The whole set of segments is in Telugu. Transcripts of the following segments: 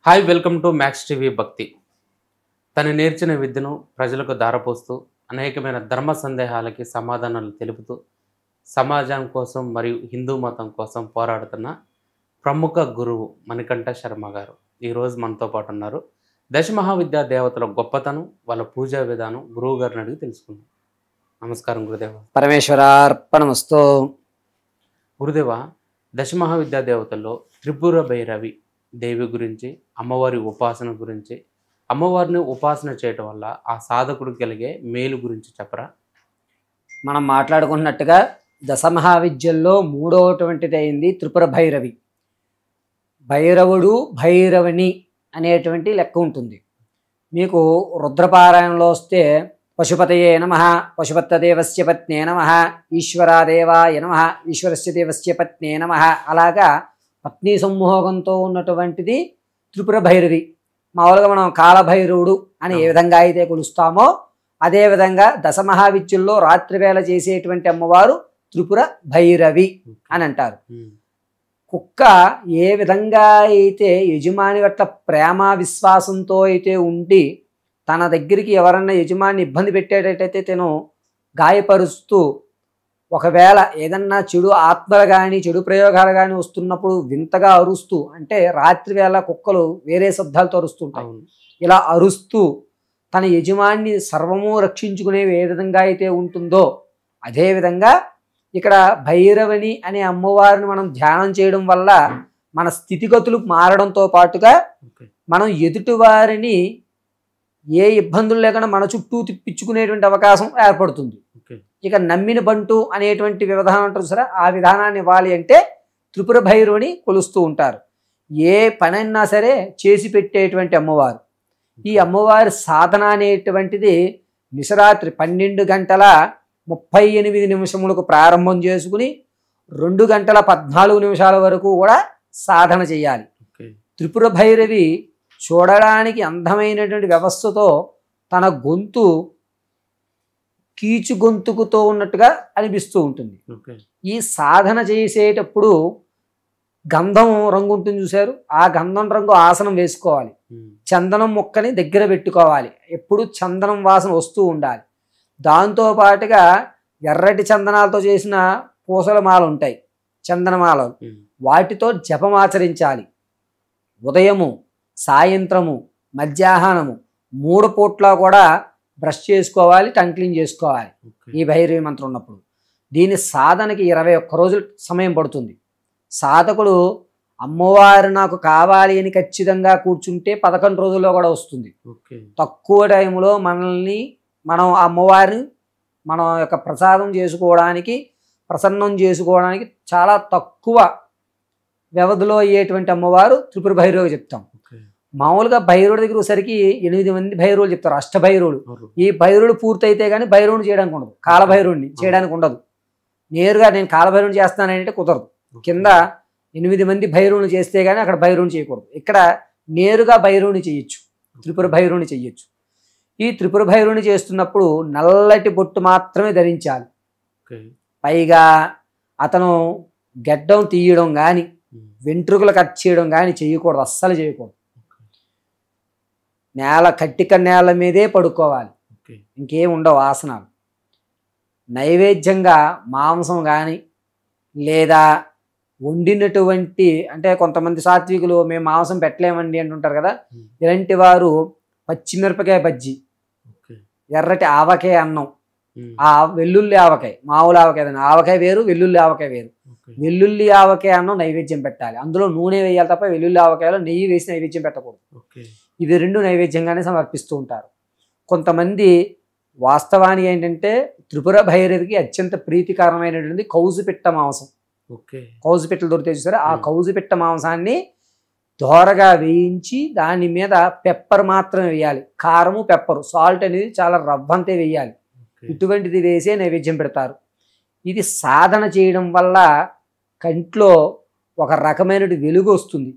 Hi welcome to max TV భక్తి. తను నేర్చిన విద్యను ప్రజలకు దారపోస్తూ అనేకమైన ధర్మ సందేహాలకి సమాధానాలు తెలుపుతూ సమాజం కోసం మరియు హిందూ మతం కోసం పోరాడుతున్న ప్రముఖ గురువు మణికంఠ శర్మ గారు ఈరోజు మనతో పాటు ఉన్నారు. దశమహావిద్యా దేవతల గొప్పతనం, వాళ్ళ పూజా విధానం గురువు గారిని అడిగి తెలుసుకుందాం. నమస్కారం గురుదేవ. పరమేశ్వరార్పణమస్తు. గురుదేవ, దశమహావిద్యా దేవతల్లో త్రిపుర భైరవి దేవి గురించి, అమ్మవారి ఉపాసన గురించి, అమ్మవారిని ఉపాసన చేయటం వల్ల ఆ సాధకుడికి కలిగే మేలు గురించి చెప్పరా? మనం మాట్లాడుకున్నట్టుగా దశమహావిద్యల్లో మూడవటువంటిది అయింది త్రిపుర భైరవి. భైరవుడు భైరవని అనేటువంటి లెక్క ఉంటుంది. మీకు రుద్రపారాయణలో వస్తే పశుపతయే నమః, పశుపతదేవస్య పత్నే నమః, ఈశ్వరాదేవాయ నమః, ఈశ్వరస్య దేవస్య పత్నే నమః, అలాగా పత్ని సంమోహంతో ఉన్నటువంటిది త్రిపుర భైరవి. మామూలుగా మనం కాలభైరవుడు అని ఏ విధంగా అయితే కొలుస్తామో అదేవిధంగా దశమహావిద్యల్లో రాత్రివేళ చేసేటువంటి అమ్మవారు త్రిపుర భైరవి అని అంటారు. కుక్క ఏ విధంగా అయితే యజమాని పట్ల ప్రేమ విశ్వాసంతో అయితే ఉండి తన దగ్గరికి ఎవరన్నా యజమాని ఇబ్బంది పెట్టేటట్టయితే తను గాయపరుస్తూ, ఒకవేళ ఏదన్నా చెడు ఆత్మలు కానీ చెడు ప్రయోగాలు కానీ వస్తున్నప్పుడు వింతగా అరుస్తూ, అంటే రాత్రి వేళ కుక్కలు వేరే శబ్దాలతో అరుస్తుంటాయి, ఇలా అరుస్తూ తన యజమాన్ని సర్వము రక్షించుకునే ఏ విధంగా అయితే ఉంటుందో అదేవిధంగా ఇక్కడ భైరవని అనే అమ్మవారిని మనం ధ్యానం చేయడం వల్ల మన స్థితిగతులు మారడంతో పాటుగా మనం ఎదుటివారిని ఏ ఇబ్బందులు లేకుండా మన చుట్టూ తిప్పించుకునేటువంటి అవకాశం ఏర్పడుతుంది. ఇక నమ్మిన బంటు అనేటువంటి విధానం అంటారు సరే, ఆ విధానాన్ని ఇవ్వాలి అంటే త్రిపుర భైరవుని కొలుస్తూ ఉంటారు. ఏ పనైనా సరే చేసి పెట్టేటువంటి అమ్మవారు. ఈ అమ్మవారి సాధన అనేటువంటిది నిశరాత్రి 12 గంటల 38 నిమిషములకు ప్రారంభం చేసుకుని 2 గంటల 14 నిమిషాల వరకు కూడా సాధన చేయాలి. త్రిపుర భైరవి చూడడానికి అందమైనటువంటి వ్యవస్థతో తన గొంతు కీచు గొంతుకుతో ఉన్నట్టుగా అనిపిస్తూ ఉంటుంది. ఈ సాధన చేసేటప్పుడు గంధం రంగు ఉంటుంది చూశారు, ఆ గంధం రంగు ఆసనం వేసుకోవాలి. చందనం మొక్కని దగ్గర పెట్టుకోవాలి, ఎప్పుడు చందనం వాసన వస్తూ ఉండాలి. దాంతోపాటుగా ఎర్రటి చందనాలతో చేసిన పూసల మాల ఉంటాయి, చందనమాలలు, వాటితో జపం ఆచరించాలి. ఉదయము, సాయంత్రము, మధ్యాహ్నము 3 పూట్ల కూడా బ్రష్ చేసుకోవాలి, టంగ్ క్లీన్ చేసుకోవాలి ఈ భైరవి మంత్రం ఉన్నప్పుడు. దీని సాధనకి 21 రోజులు సమయం పడుతుంది. సాధకుడు అమ్మవారు నాకు కావాలి అని ఖచ్చితంగా కూర్చుంటే 11 రోజుల్లో కూడా వస్తుంది. తక్కువ టైంలో మనం అమ్మవారిని మన యొక్క ప్రసాదం చేసుకోవడానికి, ప్రసన్నం చేసుకోవడానికి చాలా తక్కువ వ్యవధిలో అయ్యేటువంటి అమ్మవారు త్రిపుర భైరవి చెప్తాం. మామూలుగా భైరవుడి దగ్గర ఒకసారికి 8 మంది భైరవులు చెప్తారు, అష్టభైరవుడు. ఈ భైరవుడు పూర్తయితే కానీ భైరవుని చేయడానికి ఉండదు, కాలభైరవుడిని చేయడానికి ఉండదు. నేరుగా నేను కాలభైరవుని చేస్తానంటే కుదరదు. కింద 8 మంది భైరవుని చేస్తే కానీ అక్కడ భైరవుని చేయకూడదు. ఇక్కడ నేరుగా భైరవుని చేయొచ్చు, త్రిపుర భైరవుని చెయ్యొచ్చు. ఈ త్రిపుర భైరవుని చేస్తున్నప్పుడు నల్లటి బొట్టు మాత్రమే ధరించాలి. పైగా అతను గెడ్డం తీయడం కానీ వెంట్రుకలు కట్ చేయడం కానీ చేయకూడదు, అస్సలు చేయకూడదు. కట్టిక నేల మీదే పడుకోవాలి, ఇంకేం ఉండవు ఆసనాలు. నైవేద్యంగా మాంసం కానీ లేదా వండినటువంటి, అంటే కొంతమంది సాత్వికులు మేము మాంసం పెట్టలేమండి అంటుంటారు కదా, ఇలాంటి వారు పచ్చిమిరపకాయ బజ్జి, ఎర్రటి ఆవకాయ అన్నం, ఆ వెల్లుల్లి ఆవకాయ, మామూలు ఆవకాయ, ఆవకాయ వేరు వెల్లుల్లి ఆవకాయ వేరు. వెల్లుల్లి ఆవకాయ అన్నం నైవేద్యం పెట్టాలి. అందులో నూనె వేయాలి తప్ప వెల్లుల్లి ఆవకాయలో నెయ్యి వేసి నైవేద్యం పెట్టకూడదు. ఇవి 2 నైవేద్యంగానే సమర్పిస్తూ ఉంటారు. కొంతమంది వాస్తవానికి ఏంటంటే త్రిపుర భైరవికి అత్యంత ప్రీతికరమైనటువంటి కౌజుపిట్ట మాంసం, కౌజుపిట్టలు దొరికితే చూసారా, ఆ కౌజుపిట్ట మాంసాన్ని దోరగా వేయించి దాని మీద పెప్పర్ మాత్రమే వేయాలి. కారము, పెప్పరు, సాల్ట్ అనేది చాలా రవ్వంతే వేయాలి. ఇటువంటిది వేసే నైవేద్యం పెడతారు. ఇది సాధన చేయడం వల్ల కంట్లో ఒక రకమైన వెలుగు వస్తుంది.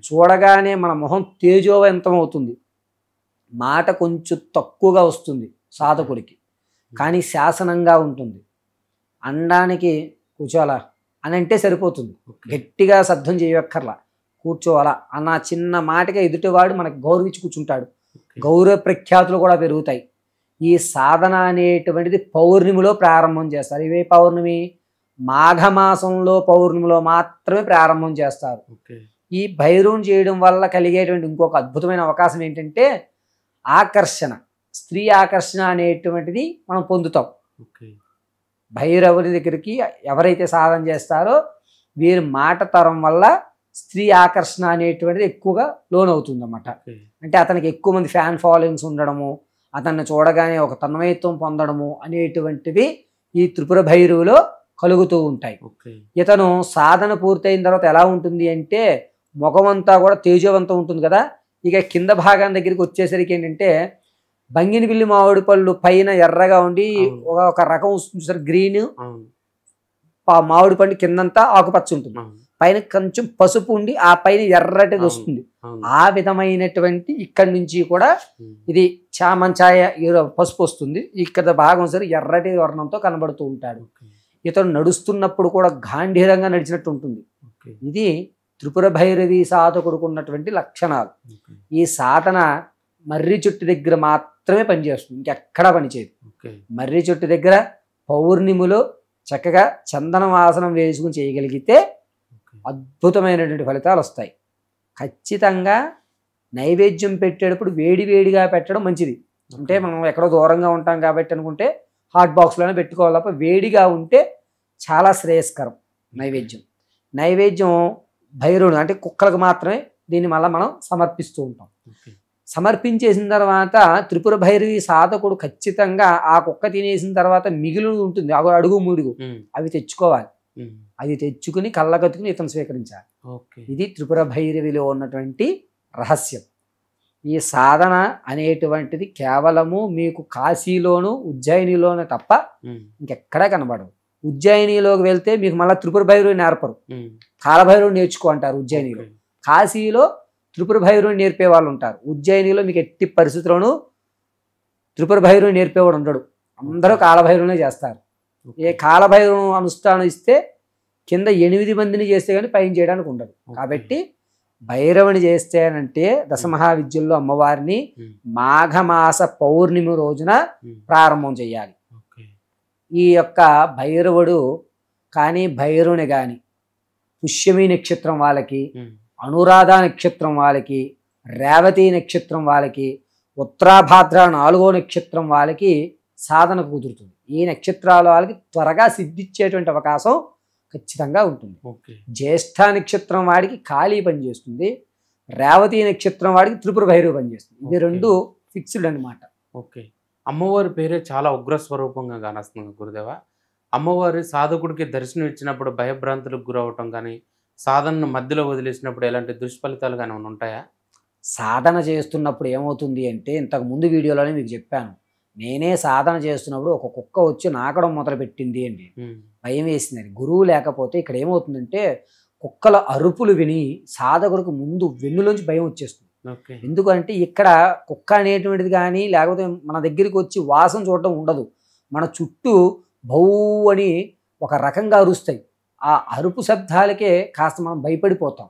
చూడగానే మన మొహం తేజోవంతం అవుతుంది. మాట కొంచెం తక్కువగా వస్తుంది సాధకుడికి, కానీ శాసనంగా ఉంటుంది. అనడానికి కూర్చోాలా అని అంటే సరిపోతుంది, గట్టిగా శబ్దం చేయక్కర్లా. కూర్చోవాలా అన్న చిన్న మాటగా ఎదుటివాడు మనకు గౌరవించి కూర్చుంటాడు. గౌరవ ప్రఖ్యాతులు కూడా పెరుగుతాయి. ఈ సాధన అనేటువంటిది పౌర్ణమిలో ప్రారంభం చేస్తారు. ఇవే పౌర్ణమి మాఘమాసంలో పౌర్ణమిలో మాత్రమే ప్రారంభం చేస్తారు. ఈ భైరవుని చేయడం వల్ల కలిగేటువంటి ఇంకొక అద్భుతమైన అవకాశం ఏంటంటే ఆకర్షణ, స్త్రీ ఆకర్షణ అనేటువంటిది మనం పొందుతాం. భైరవుని దగ్గరికి ఎవరైతే సాధన చేస్తారో వీరి మాట తరం వల్ల స్త్రీ ఆకర్షణ అనేటువంటిది ఎక్కువగా లోనవుతుంది అన్నమాట. అంటే అతనికి ఎక్కువ మంది ఫ్యాన్ ఫాలోయింగ్స్ ఉండడము, అతన్ని చూడగానే ఒక తన్మయత్వం పొందడము అనేటువంటివి ఈ త్రిపుర భైరవులో కలుగుతూ ఉంటాయి. ఇతను సాధన పూర్తయిన తర్వాత ఎలా ఉంటుంది అంటే ముఖమంతా కూడా తేజవంతం ఉంటుంది కదా. ఇక కింద భాగం దగ్గరికి వచ్చేసరికి ఏంటంటే బంగినపిల్లి మామిడి పళ్ళు పైన ఎర్రగా ఉండి ఒక రకం వస్తుంది సార్, గ్రీన్ మామిడి పండు కిందంతా ఆకుపచ్చ ఉంటుంది, పైన కొంచెం పసుపు ఉండి ఆ పైన ఎర్రటిది వస్తుంది. ఆ విధమైనటువంటి ఇక్కడి నుంచి కూడా ఇది చామంచాయ పసుపు వస్తుంది. ఇక్కడ భాగం సరే ఎర్రటి వర్ణంతో కనబడుతూ ఉంటాడు. ఇతను నడుస్తున్నప్పుడు కూడా గాంభీర్యంగా నడిచినట్టు ఉంటుంది. ఇది త్రిపుర భైరవి సాధకుడుకు ఉన్నటువంటి లక్షణాలు. ఈ సాధన మర్రి చెట్టు దగ్గర మాత్రమే పనిచేస్తుంది, ఇంకెక్కడా పనిచేయదు. మర్రి చెట్టు దగ్గర పౌర్ణిమలో చక్కగా చందన వాసనం వేసుకుని చేయగలిగితే అద్భుతమైనటువంటి ఫలితాలు వస్తాయి. ఖచ్చితంగా నైవేద్యం పెట్టేటప్పుడు వేడి వేడిగా పెట్టడం మంచిది. అంటే మనం ఎక్కడో దూరంగా ఉంటాం కాబట్టి అనుకుంటే హాట్ బాక్స్లోనే పెట్టుకోవాలి తప్ప వేడిగా ఉంటే చాలా శ్రేయస్కరం. నైవేద్యం భైరవుడు అంటే కుక్కలకు మాత్రమే దీన్ని మళ్ళీ మనం సమర్పిస్తూ ఉంటాం. సమర్పించేసిన తర్వాత త్రిపుర భైరవి సాధకుడు ఖచ్చితంగా ఆ కుక్క తినేసిన తర్వాత మిగిలి ఉంటుంది అడుగు ముడుగు అవి తెచ్చుకోవాలి. అది తెచ్చుకుని కళ్ళకత్తుకుని ఇతను స్వీకరించాలి. ఇది త్రిపుర భైరవిలో ఉన్నటువంటి రహస్యం. ఈ సాధన అనేటువంటిది కేవలము మీకు కాశీలోను ఉజ్జయినిలోనే తప్ప ఇంకెక్కడా కనబడదు. ఉజ్జయినిలోకి వెళ్తే మీకు మళ్ళీ త్రిపుర భైరవి నేర్పరు, కాలభైరవుడు నేర్చుకో అంటారు ఉజ్జయినిలో. కాశీలో త్రిపుర భైరవుని నేర్పే వాళ్ళు ఉంటారు. ఉజ్జయినిలో మీకు ఎట్టి పరిస్థితుల్లోనూ త్రిపుర భైరవుని నేర్పేవాడు ఉండడు, అందరూ కాలభైరవునే చేస్తారు. ఏ కాలభైరవం అనుష్ఠానం ఇస్తే కింద 8 మందిని చేస్తే కానీ పైన చేయడానికి ఉండదు. కాబట్టి భైరవుని చేస్తేనంటే దశమహావిద్యల్లో అమ్మవారిని మాఘమాస పౌర్ణమి రోజున ప్రారంభం చేయాలి. ఈ యొక్క భైరవుడు కానీ భైరవుని కానీ పుష్యమి నక్షత్రం వాళ్ళకి, అనురాధ నక్షత్రం వాళ్ళకి, రేవతి నక్షత్రం వాళ్ళకి, ఉత్తరాభాద్ర 4వ నక్షత్రం వాళ్ళకి సాధన కుదురుతుంది. ఈ నక్షత్రాల వాళ్ళకి త్వరగా సిద్ధించేటువంటి అవకాశం ఖచ్చితంగా ఉంటుంది. జ్యేష్ఠ నక్షత్రం వాడికి కాళీ పనిచేస్తుంది, రేవతి నక్షత్రం వాడికి త్రిపుర భైరవి పనిచేస్తుంది. ఇది రెండు ఫిక్స్డ్ అనమాట. అమ్మవారి పేరే చాలా ఉగ్ర స్వరూపంగా కానొస్తుంది గురుదేవ. అమ్మవారి సాధకుడికి దర్శనం ఇచ్చినప్పుడు భయభ్రాంతులకు గురవటం కానీ, సాధనను మధ్యలో వదిలేసినప్పుడు ఎలాంటి దుష్ఫలితాలు కానీ ఉంటాయా? సాధన చేస్తున్నప్పుడు ఏమవుతుంది అంటే ఇంతకు ముందు వీడియోలోనే మీకు చెప్పాను, నేనే సాధన చేస్తున్నప్పుడు ఒక కుక్క వచ్చి నాకడం మొదలుపెట్టింది అండి. భయం వేసిందని. గురువు లేకపోతే ఇక్కడ ఏమవుతుందంటే కుక్కల అరుపులు విని సాధకుడికి ముందు వెన్నులోంచి భయం వచ్చేస్తుంది. ఎందుకంటే ఇక్కడ కుక్క అనేటువంటిది కానీ లేకపోతే మన దగ్గరికి వచ్చి వాసన చూడటం ఉండదు, మన చుట్టూ భౌ అని ఒక రకంగా అరుస్తాయి. ఆ అరుపు శబ్దాలకే కాస్త మనం భయపడిపోతాం.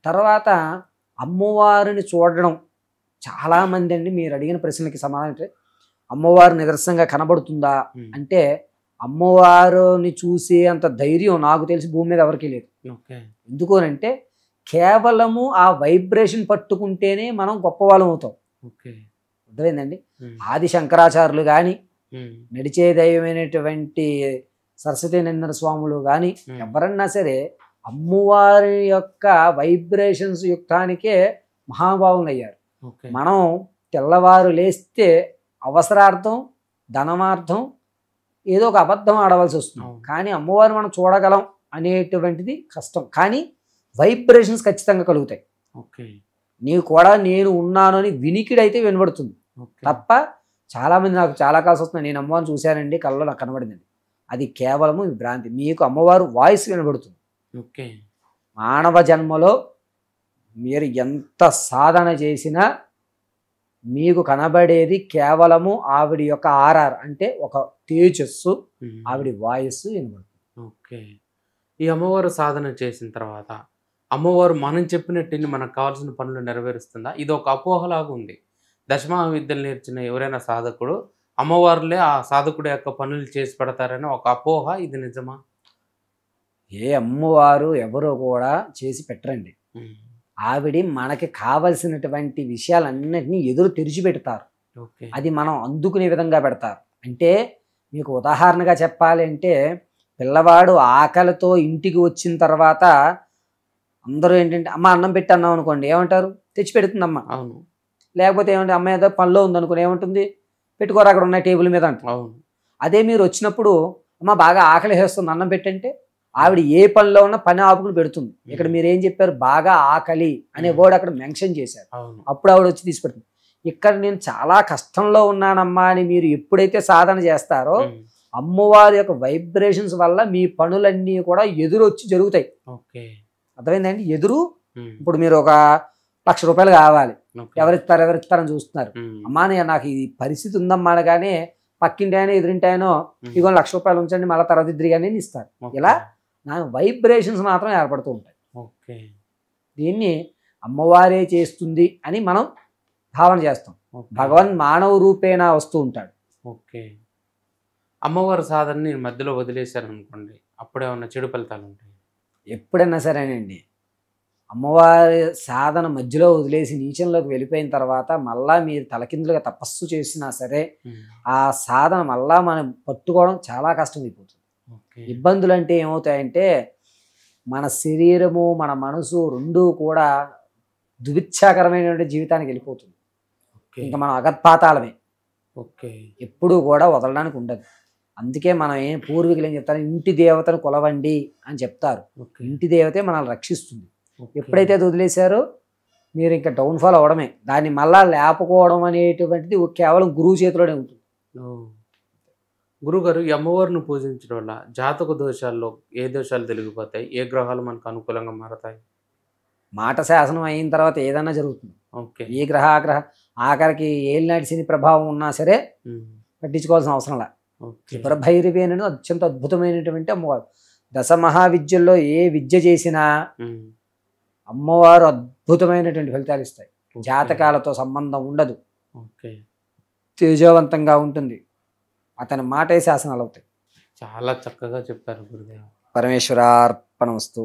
తర్వాత అమ్మవారిని చూడడం చాలామంది అండి మీరు అడిగిన ప్రశ్నలకి సమాధానం అంటే అమ్మవారు నిదర్శనంగా కనబడుతుందా అంటే అమ్మవారిని చూసే అంత ధైర్యం నాకు తెలిసి భూమి మీద ఎవరికీ లేదు. ఎందుకు అంటే కేవలము ఆ వైబ్రేషన్ పట్టుకుంటేనే మనం గొప్పవాళ్ళం అవుతాం. అర్థమైందండి. ఆది శంకరాచార్యులు కానీ, నడిచే దైవమైనటువంటి సరస్వతీనందన స్వాములు కానీ ఎవరన్నా సరే అమ్మవారి యొక్క వైబ్రేషన్స్ యుక్తానికే మహాభావులు అయ్యారు. మనం తెల్లవారు లేస్తే అవసరార్థం ధనమార్థం ఏదో ఒక అబద్ధం ఆడవలసి వస్తుంది, కానీ అమ్మవారిని మనం చూడగలం అనేటువంటిది కష్టం. కానీ వైబ్రేషన్స్ ఖచ్చితంగా కలుగుతాయి. నీవు కూడా నేను ఉన్నాను అని వినికిడైతే వినబడుతుంది తప్ప చాలామంది నాకు చాలా కాల్సి వస్తుంది నేను అమ్మవారిని చూశానండి కళ్ళలో నాకు కనబడిందండి, అది కేవలము భ్రాంతి. మీకు అమ్మవారు వాయిస్ వినబడుతుంది. మానవ జన్మలో మీరు ఎంత సాధన చేసినా మీకు కనబడేది కేవలము ఆవిడ యొక్క ఆర్ఆర్ అంటే ఒక తేజస్సు, ఆవిడ వాయిస్ వినబడుతుంది. ఈ అమ్మవారు సాధన చేసిన తర్వాత అమ్మవారు మనం చెప్పినట్టు మనకు కావాల్సిన పనులు నెరవేరుస్తుందా? ఇది ఒక అపోహలాగా ఉంది. దశమహా విద్యలు నేర్చిన ఎవరైనా సాధకుడు అమ్మవారులే ఆ సాధకుడి యొక్క పనులు చేసి పెడతారని ఒక అపోహ. ఇది నిజమా? ఏ అమ్మవారు ఎవరు కూడా చేసి పెట్టరండి. హ్మ్. ఆవిడ మనకి కావలసినటువంటి విషయాలన్నిటినీ ఎదురు తెరిచిపెడతారు. ఓకే. అది మనం అందుకునే విధంగా పెడతారు. అంటే మీకు ఉదాహరణగా చెప్పాలి అంటే, పిల్లవాడు ఆకలితో ఇంటికి వచ్చిన తర్వాత అందరూ ఏంటంటే, అమ్మ అన్నం పెట్టి అన్నాం అనుకోండి, ఏమంటారు? తెచ్చి పెడుతుంది అమ్మ. అవును. లేకపోతే ఏమంటే, అమ్మ ఏదో పనిలో ఉందనుకుని ఏమంటుంది? పెట్టుకోరా అక్కడ ఉన్నాయి టేబుల్ మీద అంటుంది. అవును. అదే మీరు వచ్చినప్పుడు, అమ్మ బాగా ఆకలి వేస్తుంది అన్నం పెట్టంటే, ఆవిడ ఏ పనిలో ఉన్నా పని ఆపుకుని పెడుతుంది. ఇక్కడ మీరు ఏం చెప్పారు? బాగా ఆకలి అనే వర్డ్ అక్కడ మెన్షన్ చేశారు. అవును. అప్పుడు ఆవిడ వచ్చి తీసి పెడుతుంది. ఇక్కడ నేను చాలా కష్టంలో ఉన్నానమ్మా అని మీరు ఎప్పుడైతే సాధన చేస్తారో, అమ్మవారి యొక్క వైబ్రేషన్స్ వల్ల మీ పనులన్నీ కూడా ఎదురొచ్చి జరుగుతాయి. ఓకే. అర్థమైందండి? ఎదురు. హ్మ్. ఇప్పుడు మీరు ఒక ₹1,00,000 కావాలి, ఓకే. ఎవరిస్తారని చూస్తున్నారు. హ్మ్. అమ్మా నాకు ఈ పరిస్థితి ఉందమ్మా అనగానే పక్కింటి ఆయన ఎదురింటి ఆయన ఇగో ₹1,00,000 ఉంచండి మళ్ళీ తర్వాత ఇద్దరు కానీ ఇస్తారు. ఓకే. ఇలా నా వైబ్రేషన్స్ మాత్రం ఏర్పడుతూ ఉంటాయి. ఓకే. దీన్ని అమ్మవారే చేస్తుంది అని మనం భావన చేస్తాం. ఓకే. భగవన్ మానవ రూపేణ వస్తూ ఉంటాడు. ఓకే. అమ్మవారి సాధనని మధ్యలో వదిలేశారనుకోండి, అప్పుడేమన్నా చెడు ఫలితాలు ఉంటాయి? ఎప్పుడైనా సరేనండి, అమ్మవారి సాధన మధ్యలో వదిలేసి నీచంలోకి వెళ్ళిపోయిన తర్వాత మళ్ళా మీరు తలకిందులుగా తపస్సు చేసినా సరే, ఆ సాధన మళ్ళా మనం పట్టుకోవడం చాలా కష్టమైపోతుంది. ఓకే. ఇబ్బందులు అంటే ఏమవుతాయంటే, మన శరీరము మన మనసు రెండూ కూడా దువిచ్ఛాకరమైనటువంటి జీవితానికి వెళ్ళిపోతుంది. ఓకే. ఇంకా మనం అగత్పాతాళమే. ఓకే. ఎప్పుడూ కూడా వదలడానికి ఉండదు. అందుకే మనం పూర్వీకులు ఏం చెప్తారు? ఇంటి దేవతను కొలవండి అని చెప్తారు. ఓకే. ఇంటి దేవతే మనల్ని రక్షిస్తుంది. ఓకే. ఎప్పుడైతే అది వదిలేశారో మీరు ఇంకా డౌన్ఫాల్ అవడమే. దాన్ని మళ్ళా లేపుకోవడం అనేటువంటిది కేవలం గురువు చేతిలోనే ఉంటుంది. గురుగారు, ఈ అమ్మవారిని పూజించడం వల్ల జాతక దోషాల్లో ఏ దోషాలు తొలగిపోతాయి? ఏ గ్రహాలు మనకు అనుకూలంగా మారతాయి? మాట శాసనం అయిన తర్వాత ఏదైనా జరుగుతుంది. ఓకే. ఏ గ్రహ ఆఖరికి ఏలినాటి శని ప్రభావం ఉన్నా సరే పట్టించుకోవాల్సిన అవసరం లే. ఓకే. త్రిపుర భైరవి అనేది అత్యంత అద్భుతమైనటువంటి అమ్మవారు. దశమహావిద్యల్లో ఏ విద్య చేసినా అమ్మవారు అద్భుతమైనటువంటి ఫలితాలు ఇస్తాయి. జాతకాలతో సంబంధం ఉండదు. ఓకే. తేజవంతంగా ఉంటుంది. అతని మాటే శాసనాలు అవుతాయి. చాలా చక్కగా చెప్పారు గురుదేవ. పరమేశ్వరార్పణమస్తు.